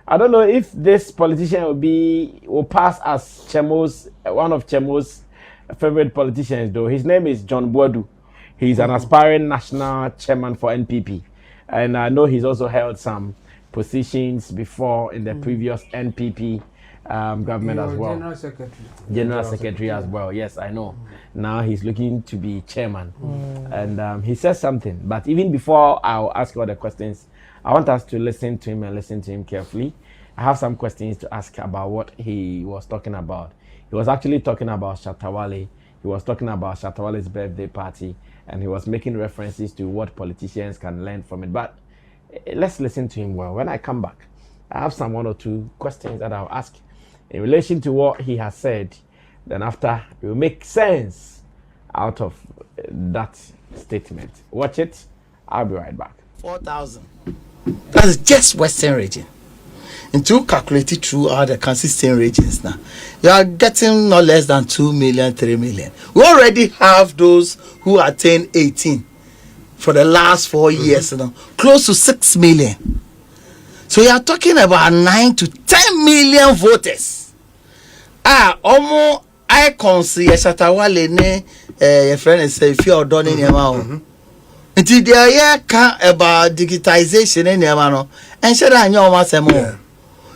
I don't know if this politician will pass as Chemo's one of Chemo's favorite politicians though. His name is John Boadu. He's an aspiring national chairman for NPP, and I know he's also held some positions before in the previous NPP government as well. General Secretary as well. Yes, I know. Now he's looking to be chairman, and he says something. But even before I'll ask all the questions, I want us to listen to him and listen to him carefully. I have some questions to ask about what he was talking about. He was actually talking about Shatta. He was talking about Shattawale's birthday party, and he was making references to what politicians can learn from it. But let's listen to him well. When I come back, I have some 1 or 2 questions that I'll ask in relation to what he has said. Then after, we will make sense out of that statement. Watch it. I'll be right back. 4,000. That's just Western region. And to calculate it through all the consistent regions now, you are getting no less than 2 million, 3 million. We already have those who attain 18 for the last 4 years, you know, close to 6 million. So you are talking about 9 to 10 million voters. Almost I consider Shattawale ne your friend is say if you are done in your mouth. Until they are about digitization in your mano, and Shatta and your master.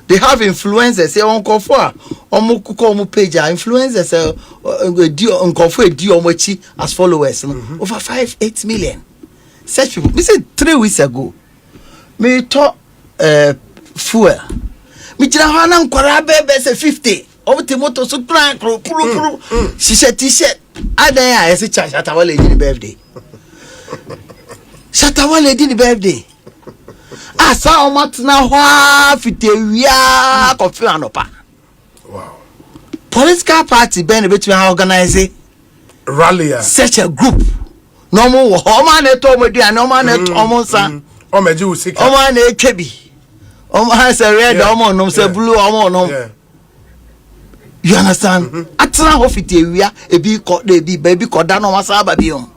They have influencers. Say on Kofa, on Mukuko page, influencers on Kofa as followers. Over 5-8 million. Such people. We said 3 weeks ago. Me talk fuel. Me jina kwarabe say 50. Over the motor so she said t-shirt. I say Shattawale did birthday. Shattawale did birthday. Asa omatna hwa fitewia kofi anopa. Wow. Political party ben between organize rally such a group. No more homa na to media no man na to omonsa. O meji usika. O man na kebi. O man say red o man no say blue o man no. You understand? Atna ho fitewia ebi ko ebi baby ko da no masa ba bi on.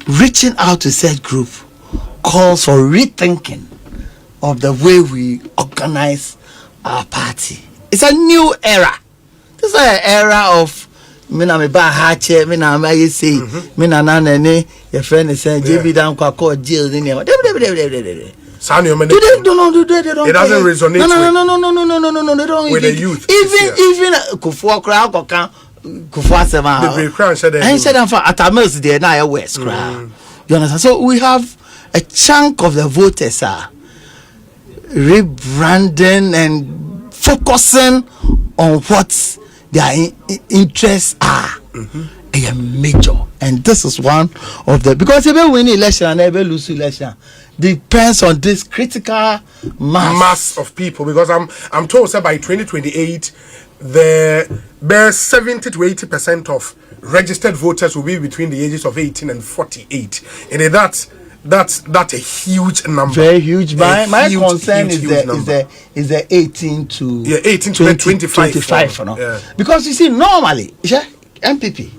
Reaching out to said group calls for rethinking of the way we organize our party. It's a new era. This is an era of mina me ba hache, mina me say, mina nane, your friend is saying, JB down kwa jail in here. It doesn't resonate. No. They don't with the youth. Even Kufuor crowd kokan. And said at Amos there now West crowd. You understand? So we have a chunk of the voters are rebranding and focusing on what their interests are. A major, and this is one of the because even win election and ever lose election depends on this critical mass of people. Because I'm told that by 2028 the best 70 to 80% of registered voters will be between the ages of 18 and 48, and that's a huge number. Very huge. My concern is the 18 to 18 to 25 no? Because you see normally MPP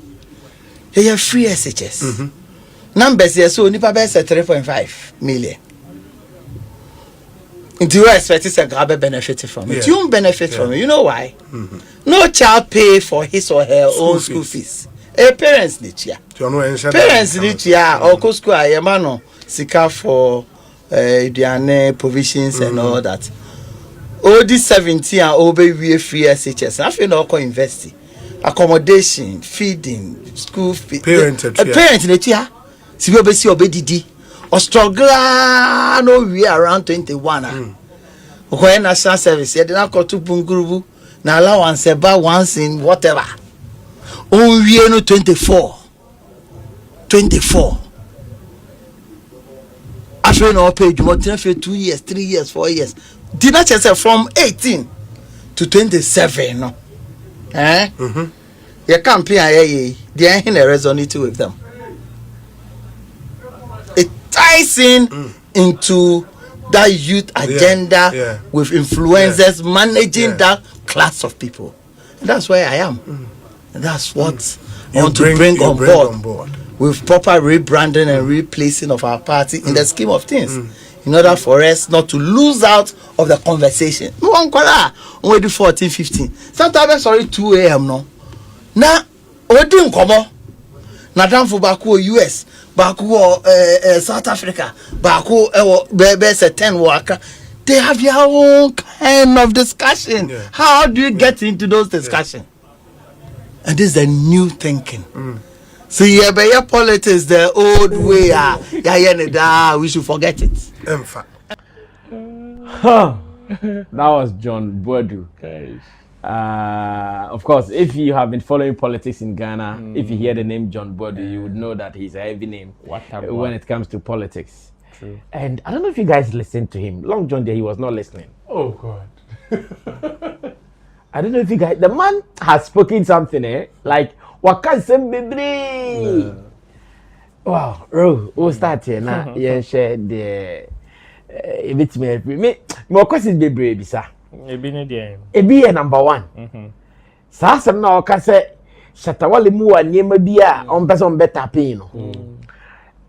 they have free SHS numbers here, so nipa best 3.5 million. Do you expect to grab benefit from it? You won't benefit from it. You know why? No child pay for his or her own school fees. Parents need ya. Parents need ya. Or school ayemano sika for their provisions and all that. All these 17 are over free SHS. I feel no invest accommodation, feeding, school fee. Parents need ya. Si we see obedidi. Or struggle no we around 21 when national service they not go to Bungurubu na allowance about once in whatever we no 24 after no pay you want for 2 years 3 years 4 years did not just from 18 to 27 no you can't pay they ain't resonate with them. Ties in into that youth agenda with influencers managing that class of people. And that's where I am. And that's what I want to bring on board with proper rebranding and replacing of our party in the scheme of things. in order for us not to lose out of the conversation. No one call already 14, 15. Sometimes sorry 2 a.m. no. Na odi nkomo. Na danfo baako US, baako South Africa, baako be 10 waka. They have their own kind of discussion. Yeah. How do you get into those discussions? Yeah. And this is a new thinking. See, yeah, politics the old way. We should forget it. That was John Boadu. Of course, if you have been following politics in Ghana, if you hear the name John Boadu, you would know that he's a heavy name when it comes to politics. True. And I don't know if you guys listened to him. Long John there, he was not listening. Oh God. I don't know if you guys. The man has spoken something, like Wakan Sembibri. Wow, we'll start here now. Yeah, share the. A bit me questions be brave, sir. Ebi number 1. Sa asem na oka se Shatta Wale mu wa niema bia on person better pay no.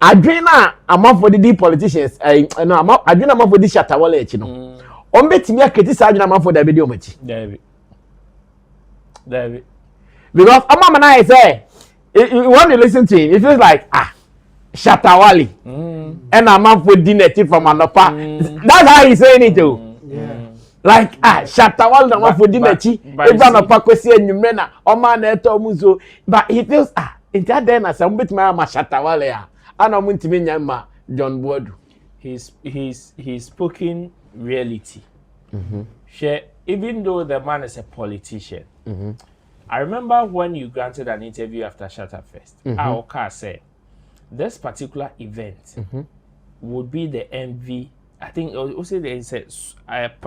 Adwen na amafo di politicians no adwen amafo di Shatta Wale echi no. On betimi aketi sa adwen amafo da be di omachi. David. Because amama na say when you listen to him it feels like Shatta Wale. And amafo di neti from anopa. That's how he's saying it too. Like Shatta Wale na mafo di mechi eba na pa kwesi enwumre na o ma na eto muzo but he feels into that na some bit ma Shatta Wale ana mu ntimi nya ma John Boadu. He's spoken reality. Even though the man is a politician. I remember when you granted an interview after Shattafest. Aoka said this particular event would be the envy. I think also they said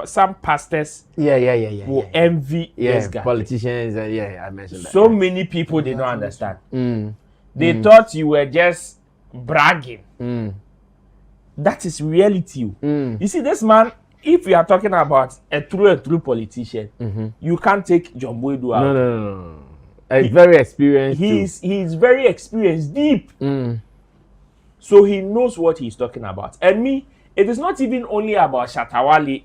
some pastors will envy this guy. Politicians, I mentioned that. So many people did not understand. They thought you were just bragging. That is reality. You see, this man, if you are talking about a true politician, you can't take John Boadu out. No. Very experienced. He's very experienced, deep. So he knows what he's talking about. And me, it is not even only about Shatta Wale.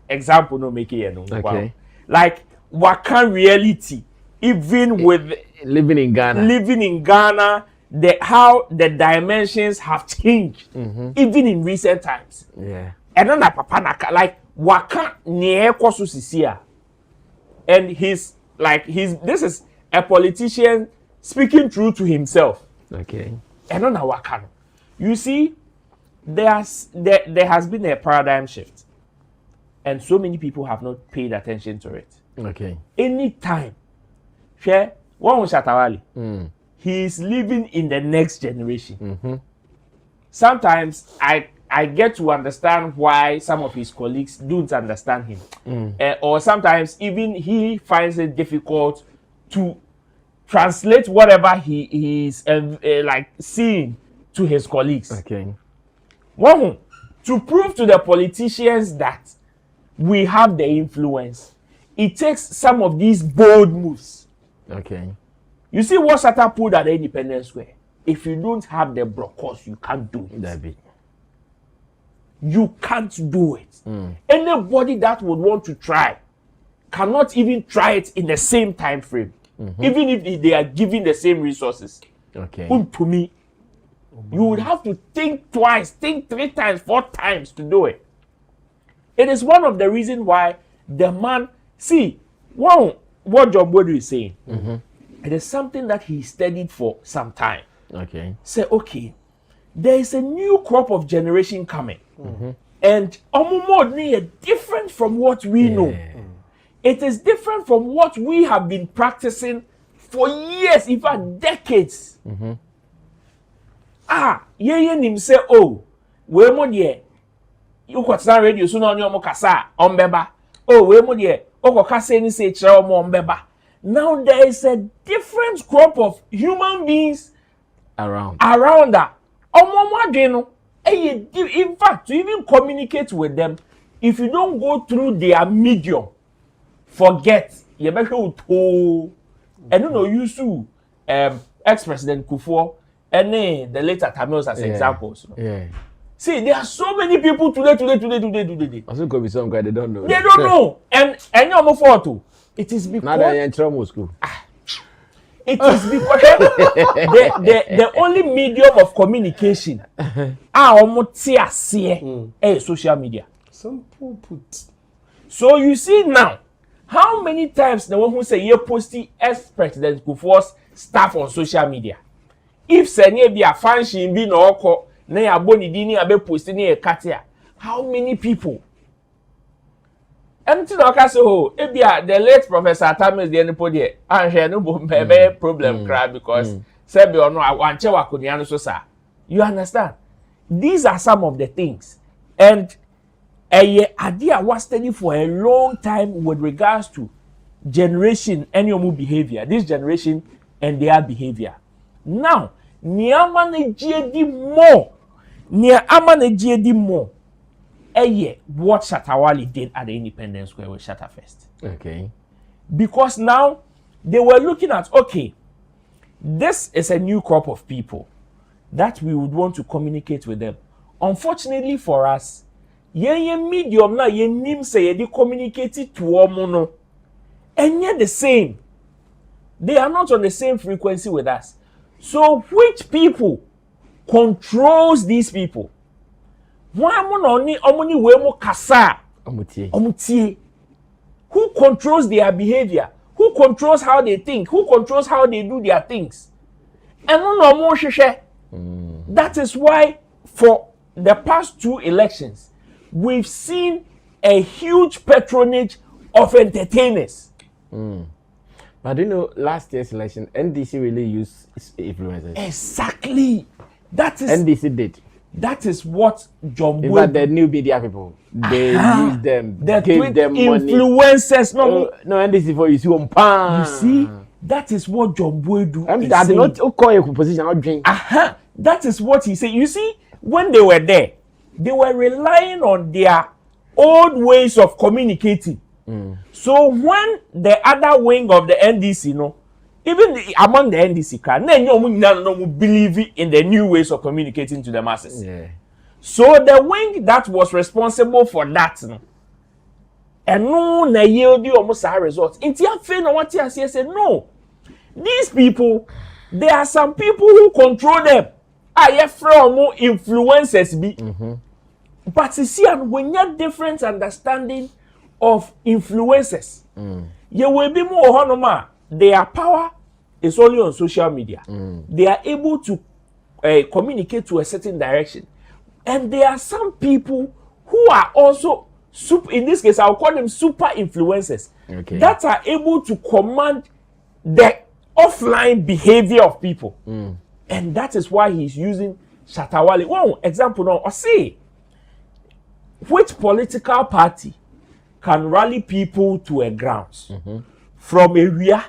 Example, no make it. Okay. Wow. Like Wakan reality, even with living in Ghana, how the dimensions have changed, even in recent times. Yeah. And then like Wakan near Kosusisia, and this is a politician speaking true to himself. Okay. And then Wakan, you see. There has been a paradigm shift, and so many people have not paid attention to it. Okay. Anytime, one Shatta Wale, he is living in the next generation. Sometimes I get to understand why some of his colleagues don't understand him, or sometimes even he finds it difficult to translate whatever he is like seeing to his colleagues. Okay. One, to prove to the politicians that we have the influence, it takes some of these bold moves. Okay. You see what Shatta pulled at the Independence Square? If you don't have the brocos, you can't do it. You can't do it. Anybody that would want to try cannot even try it in the same time frame, even if they are given the same resources. Okay. To me, you would have to think twice, think 3 times, 4 times to do it. It is one of the reasons why the man, see, what John Boadu is saying, it is something that he studied for some time. Okay. Say, okay, there is a new crop of generation coming. And Omumodni different from what we know. It is different from what we have been practicing for years, in fact, decades. Nim say, oh, we mo die. You got some radio so no nyomo kasa ombeba. Oh, we mo die. O kasa ni say kire omo ombeba. Now there is a different crop of human beings around that. In fact, to even communicate with them, if you don't go through their medium, forget. You better to and you know you to ex-president Kufuor and the later Tamils as examples. See, there are so many people today. Also could be some guy they don't know. They don't know. And you're more for it is because Now they're in trouble school. it is because the only medium of communication is social media. Simple put. So you see now, how many times the one who say you posting ex-president Kufuor's stuff on social media? If senye be a function be no oko, na ya boni dini abe posting e katia. How many people? And to the so the late Professor Tamis the anybody and she no problem cry because said or no I so you understand? These are some of the things. And a idea was studied for a long time with regards to generation and your behavior. This generation and their behavior. Now, near manage more. What Shatta did at the Independence Square with Shattafest. Okay. Because now they were looking at, okay, this is a new crop of people that we would want to communicate with them. Unfortunately for us, ye medium na ye nim say ye communicate to omono. And yet the same. They are not on the same frequency with us. So which people controls these people? Who controls their behavior? Who controls how they think? Who controls how they do their things? And that is why for the past 2 elections, we've seen a huge patronage of entertainers. But you know, last year's election, NDC really used influencers. Exactly. That is NDC did. That is what John In Boadu. fact, the new media people, they used them, They gave them money. influencers. No, NDC for you see on pan. you see, that is what John Boadu is I did saying. not call your position out drink. That is what he said. You see, when they were there, they were relying on their old ways of communicating. So when the other wing of the NDC, even among the NDC, no believe in the new ways of communicating to the masses. Yeah. So the wing that was responsible for that, and no, na yield almost our results. Said no. These people, there are some people who control them. I from more influencers be. But you see, when you have different understanding of influencers, you will be more honoma. Their power is only on social media. They are able to communicate to a certain direction. And there are some people who are also, in this case, I'll call them super influencers, that are able to command the offline behavior of people. And that is why he's using Shatta. One example now, or say, which political party can rally people to a grounds from area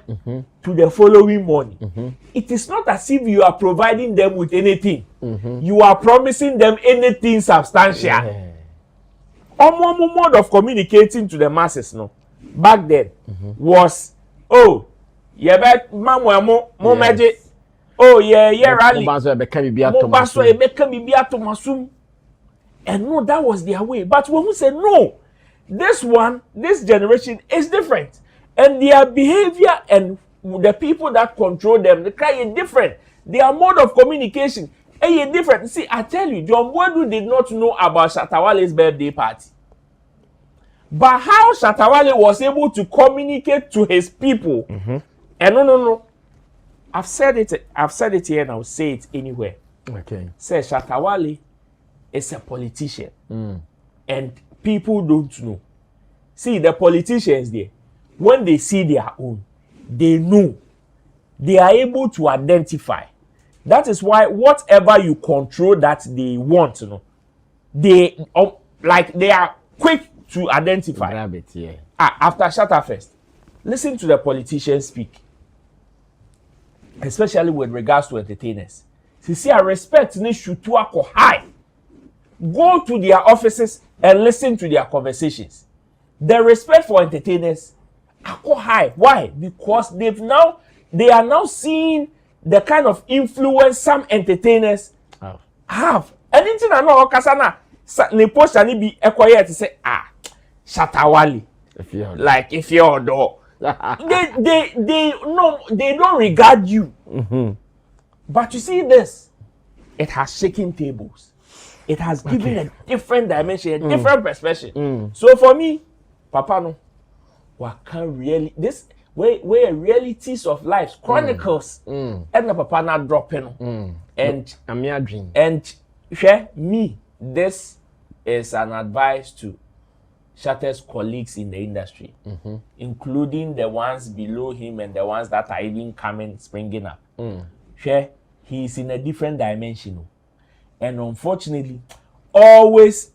to the following morning? It is not as if you are providing them with anything. You are promising them anything substantial. One mode of communicating to the masses, back then was, oh, yeah, but mamo magic. Oh yeah, rally. And no, that was their way. But when we say no, this generation is different. And their behavior and the people that control them, they cry different. Their mode of communication is different. See, I tell you, John Boadu did not know about Shatta birthday party. But how Shatta was able to communicate to his people, and no. I've said it here and I'll say it anywhere. Okay. Say Shatta is a politician. And people don't know. See, the politicians there, when they see their own, they know. They are able to identify. That is why whatever you control that they want, they are quick to identify. Grab it, yeah. After Shattafest, listen to the politicians speak. Especially with regards to entertainers. See, I respect ne should high. Go to their offices and listen to their conversations. The respect for entertainers are high. Why? Because they are now seeing the kind of influence some entertainers have. anything I know Kasana ne post and be equate to say Shattawale. Like if you're door. they no, they don't regard you. But you see this, it has shaken tables. It has given a different dimension, a different perspective. So for me, Papa no, what can really this where realities of life chronicles and the Papa not dropping and I'm your dream. and share me. This is an advice to Shatta's colleagues in the industry, including the ones below him and the ones that are even coming, springing up. Share, he's in a different dimension. And unfortunately, always,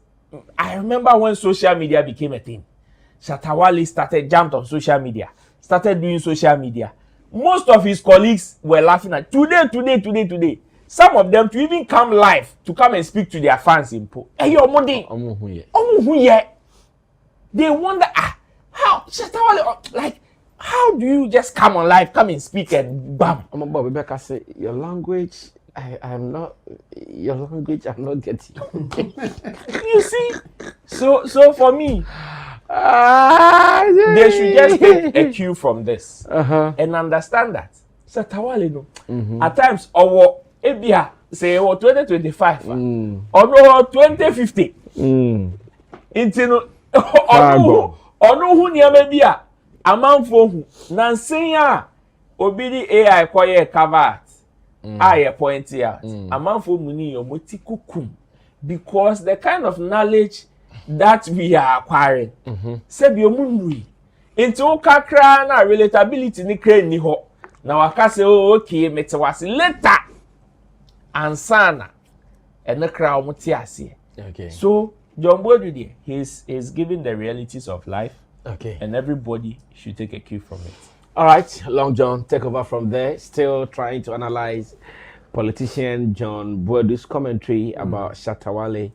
I remember when social media became a thing. Shattawale jumped on social media, started doing social media. Most of his colleagues were laughing at today. Some of them to even come live to come and speak to their fans in Po. Hey, your money. They wonder, how Shattawale, like, how do you just come on live, come and speak and bam? Rebecca say your language. I'm not getting. You see, so for me, they should just take a cue from this and understand that Shattawale no. At times, our ebia say 2025 or no 2050. Into no ono hu niam bia amanfo hu nansenya obidi AI koye cover I point out. Amanfo muni yomoti kukum because the kind of knowledge that we are acquiring. Sebi omunui. Into kakra na relatability ni kre ni ho. Na waka say oh okay metewase later. Ansana. And the crowd muti ase. Okay. So John Bodu, he's giving the realities of life. Okay. And everybody should take a cue from it. All right, Long John, take over from there. Still trying to analyze politician John Boadu's commentary about Shattawale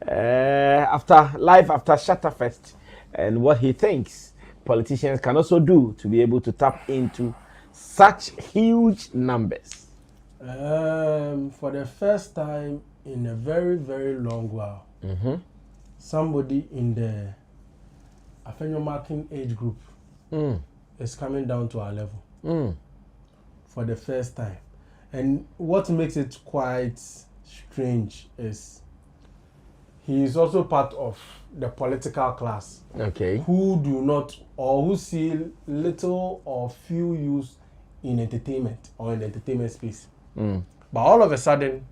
after Shattafest and what he thinks politicians can also do to be able to tap into such huge numbers. For the first time in a very, very long while, somebody in the Afenyo marking age group is coming down to our level for the first time. And what makes it quite strange is he is also part of the political class, who do not or who see little or few use in entertainment or in the entertainment space. But all of a sudden,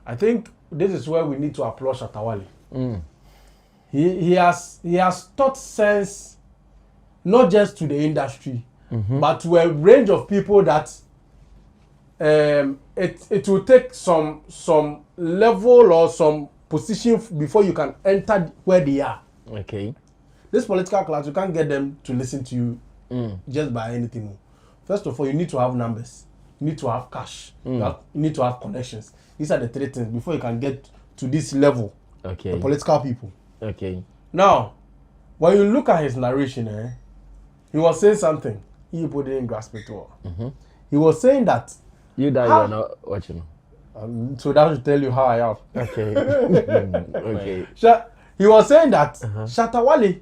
I think this is where we need to applaud Shattawale. He has taught sense not just to the industry, but to a range of people that it will take some level or some position before you can enter where they are. Okay. This political class, you can't get them to listen to you just by anything. First of all, you need to have numbers. You need to have cash. You need to have connections. These are the three things before you can get to this level. Okay. The political people. Okay. Now, when you look at his narration, he was saying something. He didn't grasp it all. He was saying that. You are not watching. So that should tell you how I am. Okay. Okay. He was saying that Shattawale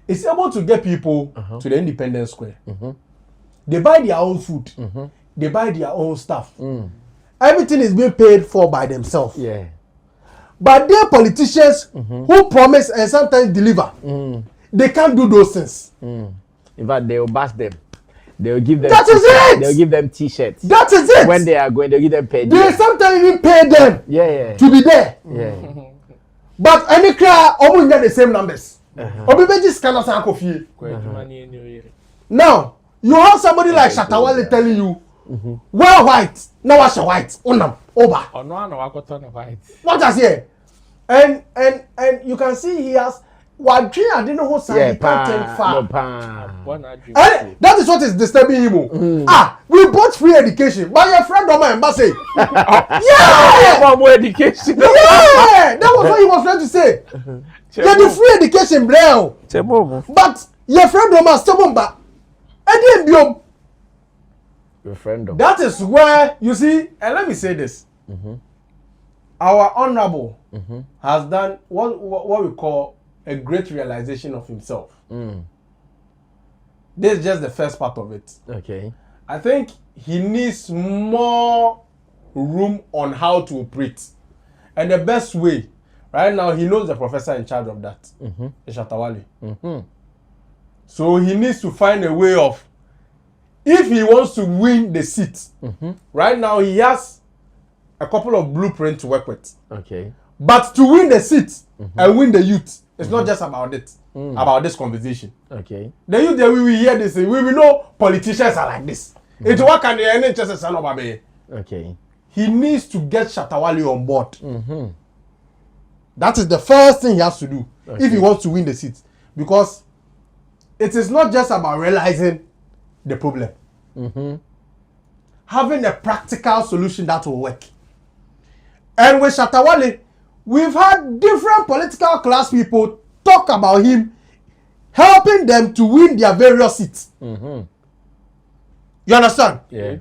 is able to get people to the Independence Square. They buy their own food. They buy their own stuff. Everything is being paid for by themselves. Yeah. But their politicians who promise and sometimes deliver, they can't do those things. In fact, they will bash them. They will give them. That is it. They will give them T-shirts. That is it. When they are going, they give them pay. They sometimes even pay them. Yeah. To be there. Yeah. But any crowd, almost get the same numbers. Now you have somebody like Shattawale telling you, well, white now what's your white? Unam over. What does he? And you can see he has. What I didn't know who sang. He can't take far. That is what is disturbing him. We bought free education, but your friend of mine say, yeah, more education. Yeah, that was what he was trying to say. Yeah, the free education, bro. But your friend of mine still back. Your friend of. That is where you see, and let me say this. our honorable has done what we call a great realization of himself. This is just the first part of it. Okay. I think he needs more room on how to operate. And the best way, right now, he knows the professor in charge of that, Shatta. So he needs to find a way of, if he wants to win the seat, right now he has a couple of blueprints to work with. Okay. But to win the seat and win the youth, it's not just about it, about this conversation. Okay. The youth that we will hear this, we will know politicians are like this. It's what can the NHS son of a. Okay. He needs to get Shatta on board. That is the first thing he has to do if he wants to win the seat. Because it is not just about realizing the problem. Having a practical solution that will work. And with Shatta, we've had different political class people talk about him helping them to win their various seats. You understand? Yeah.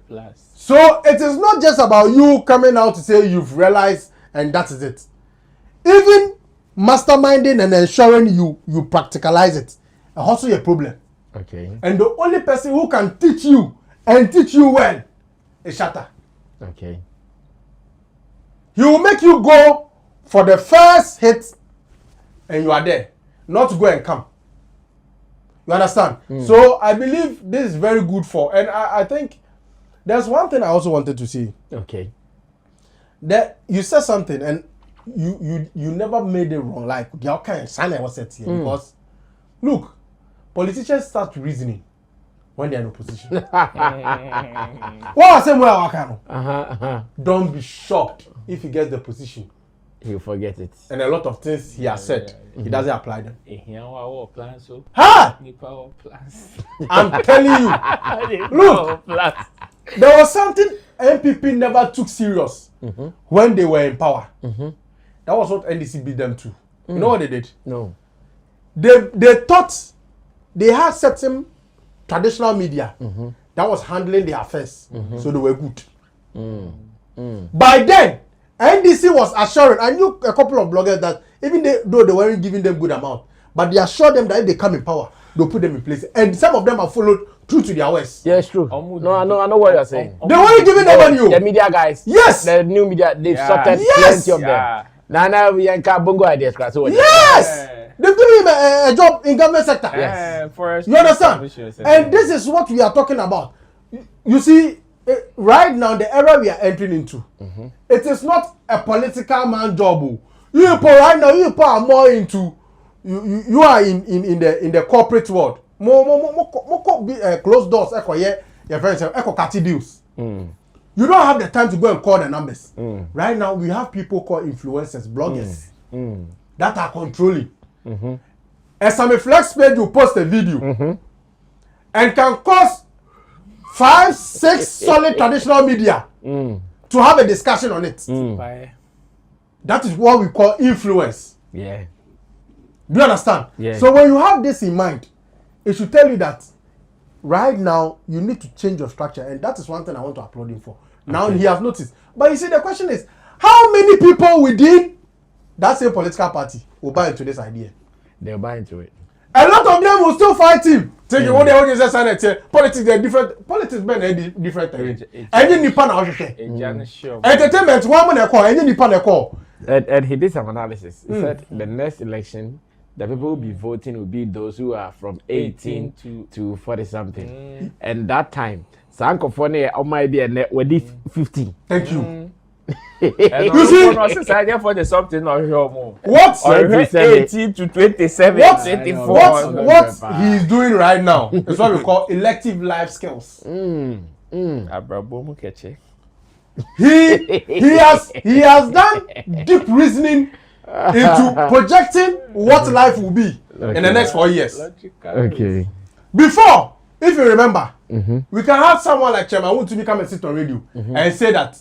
So it is not just about you coming out to say you've realized and that is it. Even masterminding and ensuring you practicalize it, also a problem. Okay. And the only person who can teach you and teach you well is Shatta. Okay. He will make you go for the first hit and you are there, not go and come. You understand? So I believe this is very good for, and I think there's one thing I also wanted to say. Okay. That you said something and you never made it wrong. Like the kind of sign I was said here because look, politicians start reasoning when they're in opposition. What I say more don't be shocked if he gets the position. He'll forget it. And a lot of things he has said, he doesn't apply them. Ha! I'm telling you. Look, there was something MPP never took serious when they were in power. That was what NDC beat them to. You know what they did? No. They thought they had certain traditional media that was handling their affairs, so they were good. By then, NDC was assuring, I knew a couple of bloggers that even though they weren't giving them good amount, but they assured them that if they come in power, they'll put them in place. And some of them have followed true to their words. Yeah, it's true. No, I know what you're saying. They weren't giving them money. The media guys. Yes. The new media, they've sorted Yes. plenty of them. Now we ain't bongo ideas. So Yes. They've given him a job in government sector. Yes. You understand? And this is what we are talking about. You see, right now, the era we are entering into, it is not a political man job. You people right now, you people are more into, you are in the corporate world. More closed doors, your friends, catty deals. You don't have the time to go and call the numbers. Right now, we have people called influencers, bloggers, that are controlling. A Sammy Flex page will post a video and can cause 5, 6 solid traditional media to have a discussion on it. That is what we call influence. Yeah. Do you understand? Yeah. So when you have this in mind, it should tell you that right now you need to change your structure, and that is one thing I want to applaud him for. Now he has noticed. But you see, the question is, how many people within that same political party will buy into this idea? They'll buy into it. A lot of them will still fight him. Taking what they always say, politics they're different. Politics men different terrain. Any nipa na ohwehwe. Entertainment one man call, any nipa na call. And he did some analysis. He said the next election, the people who will be voting will be those who are from 18 to 40 something. And that time, Sankofone might be a 15. Thank you. You see, for the something or what 18 to 27, 24. What he is doing right now is what we call elective life skills. He has done deep reasoning into projecting what life will be in the next 4 years. Okay. Before, if you remember, we can have someone like Chairman Wontumi come and sit on radio and say that,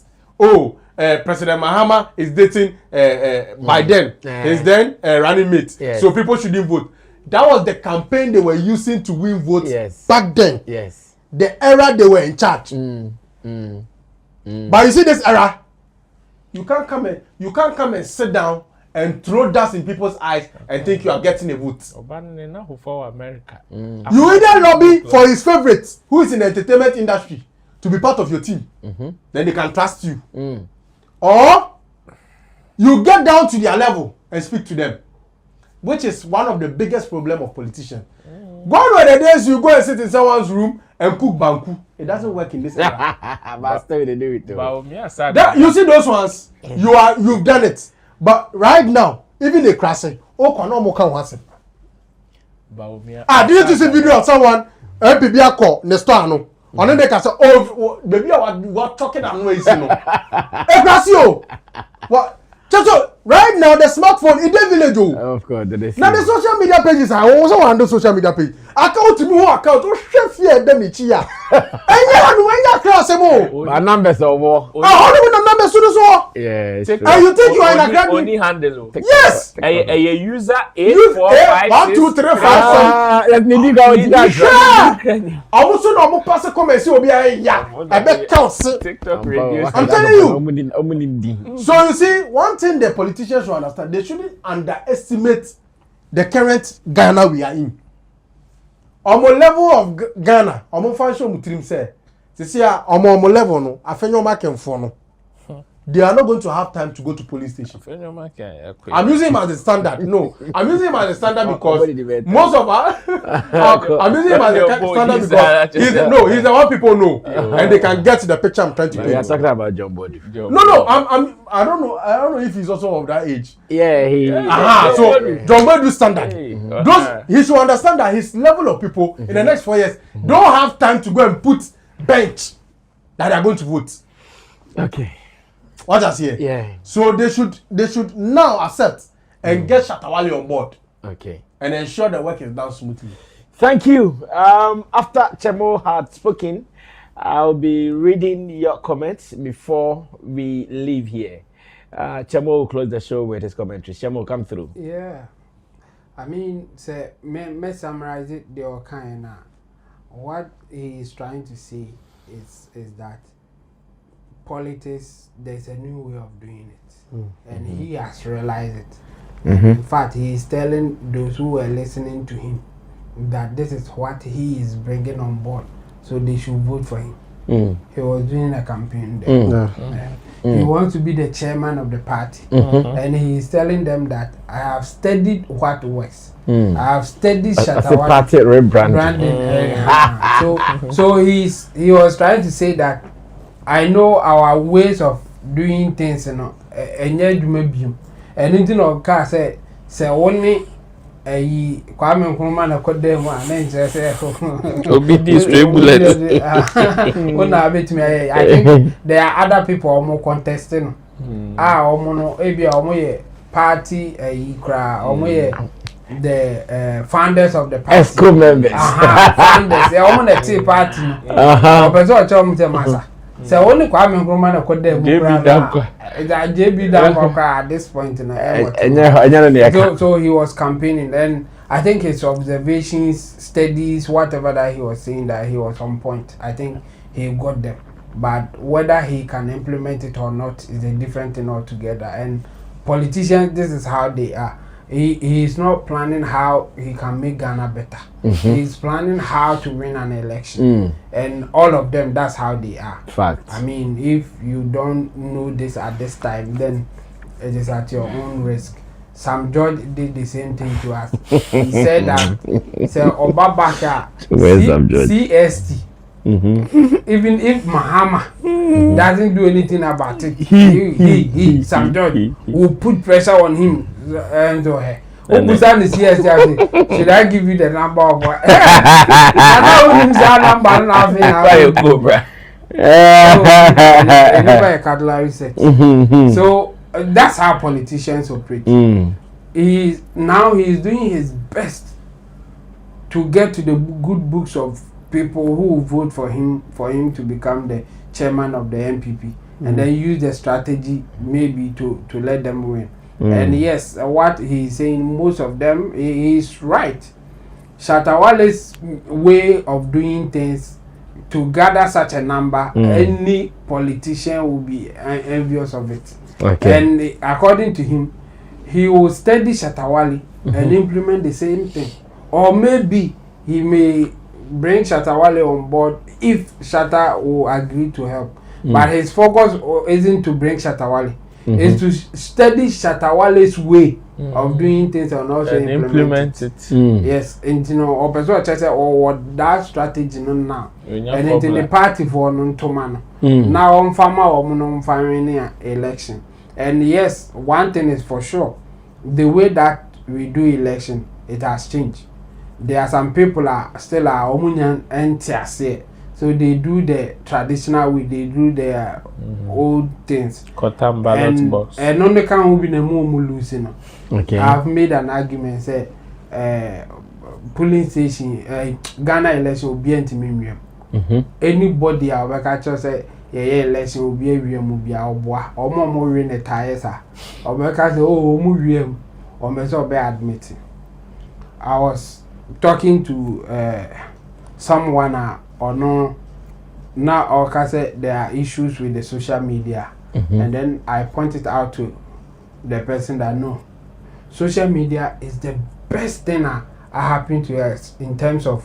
President Mahama is dating Biden. He's then running mate. Yes. So people shouldn't vote. That was the campaign they were using to win votes back then. Yes. The era they were in charge. But you see this era, you can't come and sit down and throw dust in people's eyes and think you are getting a vote. America. You either lobby for his favorite, who is in the entertainment industry, to be part of your team, then they can trust you. Or you get down to their level and speak to them, which is one of the biggest problem of politicians. One of the days you go and sit in someone's room and cook banku, it doesn't work in this era. But still they do it though. You see those ones, you've done it. But right now, even the crashing, didn't you see video of someone MPB call Nestor no? And then they can say, oh, baby, what talking and noise, you know? What? So right now the smartphone in the village. Of course, now the social media pages I also handle social media page. Account to me account to chef here them here. And you class mo. My numbers are more. How do we numbers so? Yes. And you think you are in a grad? Only handle. Yes. A user 8 Use 4 5 1 2 3 4 Let me dig out5. Also no pass a comment see obi ya. I bet counts. TikTok radio. I'm telling you. you. So you see, one thing the politicians should understand, they shouldn't underestimate the current Ghana we are in. On the level of Ghana, on the function mutrim say, see, on the level no, afenyo making for no. They are not going to have time to go to police station. I'm using him as a standard. No, I'm using him as a standard because most of us. I'm using him as a standard because he's the one people know, and they can get the picture I'm trying to paint. We are talking about John Bodu. No, I don't know if he's also of that age. Yeah, he. So John Bodu standard. He should understand that his level of people in the next 4 years don't have time to go and put bench that they are going to vote. Okay. What I say? Yeah. So they should now accept and get Shatta on board. Okay. And ensure the work is done smoothly. Thank you. After Chemo had spoken, I'll be reading your comments before we leave here. Chemo will close the show with his commentary. Chemo, come through. Yeah. I mean, say, me summarize it the kind of what he is trying to say is that politics, there's a new way of doing it, and he has realized it. In fact, he is telling those who were listening to him that this is what he is bringing on board, so they should vote for him. He was doing a campaign there. He wants to be the chairman of the party, and he is telling them that I have studied what works. I have studied Shatta party rebranding. So he was trying to say that I know our ways of doing things, you know, and anything of car say only a Kwame Nkrumah na code them one and say Obidi stray bullet. I think there are other people more contesting. Party the founders of the party. Esco members. Founders. They are the tea party. So only Kwame Nkrumah na code them. JB Danko at this point in the so he was campaigning, and I think his observations, studies, whatever that he was saying, that he was on point. I think he got them, but whether he can implement it or not is a different thing altogether. And politicians, this is how they are. He is not planning how he can make Ghana better. He's planning how to win an election. And all of them, that's how they are. Fact. I mean, if you don't know this at this time, then it is at your own risk. Sam George did the same thing to us. He said that, Obabaka, CST. Even if Mahama doesn't do anything about it, he Sam George will put pressure on him and to her. Should I give you the number of what? I don't number. So that's how politicians operate. He's doing his best to get to the good books of people who will vote for him to become the chairman of the NPP, and then use the strategy maybe to let them win. And yes, what he's saying, most of them, he is right. Shatta Wale's way of doing things to gather such a number, any politician will be envious of it. Okay. And according to him, he will study Shatta and implement the same thing. Or maybe he may bring Shatta on board if Shatta will agree to help. But his focus isn't to bring Shatta it's to study Shatta way of doing things and also implement it. Yes, and you know, or person say what that strategy no now. And in the party for no to man. Now on farmer or no farming election. And yes, one thing is for sure, the way that we do election, it has changed. There are some people are still are omunyan and tiase. So they do the traditional way, they do their old things. Cotton ballot box. And on the can will be the more losing. Okay. I've made an argument say polling station Ghana election will be anti-mimium. Anybody I work at say election will be a real will be our boy or more in a tires or work at oh museum or measure be admitting. I was talking to someone or no now or can say there are issues with the social media and then I pointed out to the person that no, social media is the best thing that happened to us in terms of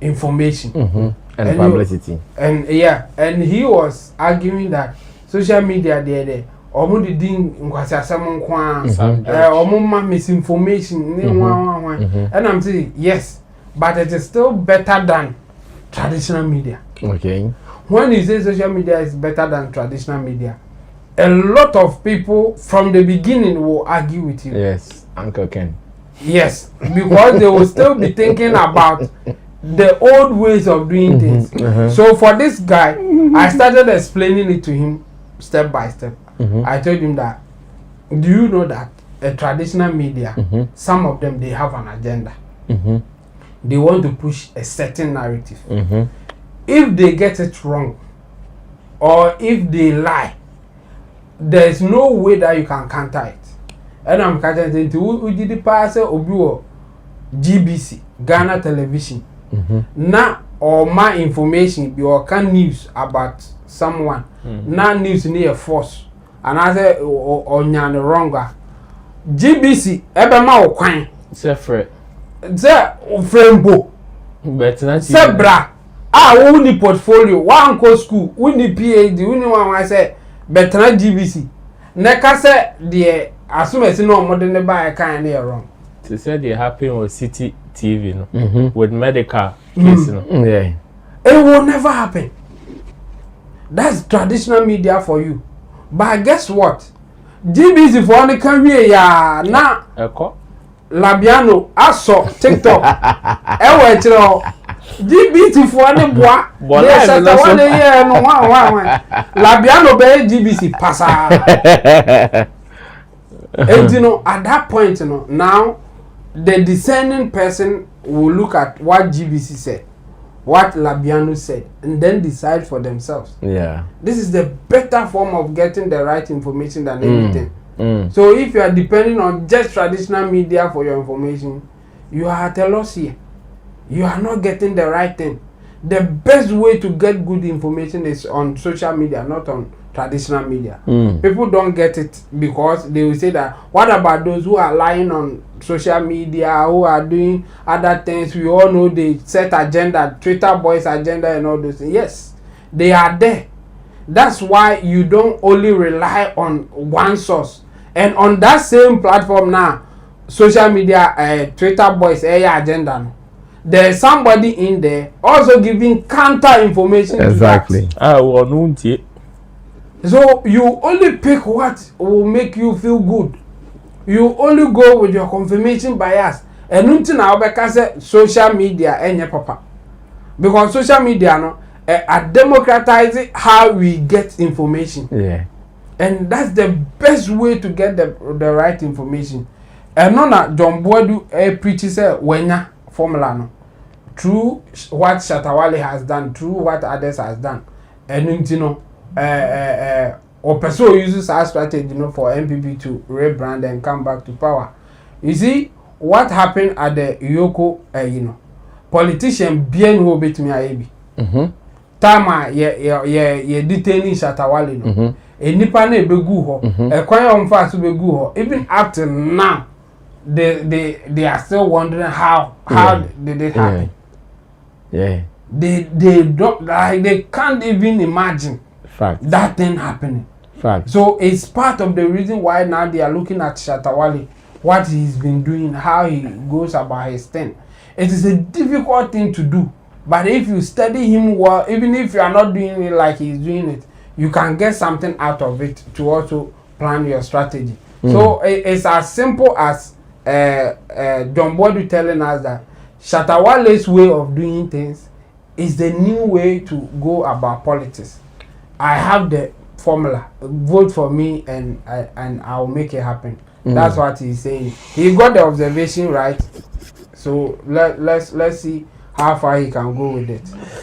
information and publicity. And yeah, and he was arguing that social media there omo di din nkwasi asem nkwa omo ma misinformation and I'm saying yes, but it is still better than traditional media. Okay. When you say social media is better than traditional media, a lot of people from the beginning will argue with you. Yes, Uncle Ken. Yes, because they will still be thinking about the old ways of doing things. So for this guy, I started explaining it to him step by step. I told him that, do you know that a traditional media, some of them, they have an agenda. They want to push a certain narrative. If they get it wrong, or if they lie, there is no way that you can counter it. And I'm catching it. We did the pass Obuo GBC, Ghana Television. Now, or my information, you can news about someone. Now news near force. And I say, on the wronger. GBC, Ebema Okwan. Separate. Say, Frembo. But not Sebra. We need portfolio. One go school. We need PhD. We need one. I say, better GBC. Neka say, the assume it's no more than the buy a kind of wrong. To say they happen with City TV, no? With medical case, no? Yeah. It will never happen. That's traditional media for you. But guess what? GBC for only can be ya na Labiano aso TikTok. Ewe chiro GBC for only boa. Yes, Shatta one year no one. Labiano be GBC pasa. And you know, at that point, you know, now the discerning person will look at what GBC said, what Labiano said, and then decide for themselves. Yeah. This is the better form of getting the right information than anything. So if you are depending on just traditional media for your information, you are at a loss here. You are not getting the right thing. The best way to get good information is on social media, not on traditional media. People don't get it because they will say that, what about those who are lying on social media, who are doing other things? We all know they set agenda, Twitter boys agenda and all those things. Yes, they are there. That's why you don't only rely on one source. And on that same platform now, social media, Twitter boys, agenda. There's somebody in there also giving counter information. Exactly. So you only pick what will make you feel good. You only go with your confirmation bias. And nothing now because social media and papa. Because social media no are democratizing how we get information. Yeah. And that's the best way to get the right information. And no na John Boadu preaches wenya formula no. Through what Shatta has done, through what others has done. And you know or person uses our strategy, you know, for MPP to rebrand and come back to power. You see what happened at the Yoko, you know, politician bien who bet me aebi. Tama ye detaining Shattawale no. Enipa na ebegu ho. Ekwan ya mfa so begu ho. Even up till now, they are still wondering how did it happen. Yeah. They don't like they can't even imagine that thing happening. So it's part of the reason why now they are looking at Shattawale, what he's been doing, how he goes about his thing. It is a difficult thing to do, but if you study him well, even if you are not doing it like he's doing it, you can get something out of it to also plan your strategy. So it's as simple as John Boadu telling us that Shattawale's way of doing things is the new way to go about politics. I have the formula. Vote for me and I'll make it happen. That's what he's saying. He got the observation right. So let's see how far he can go with it.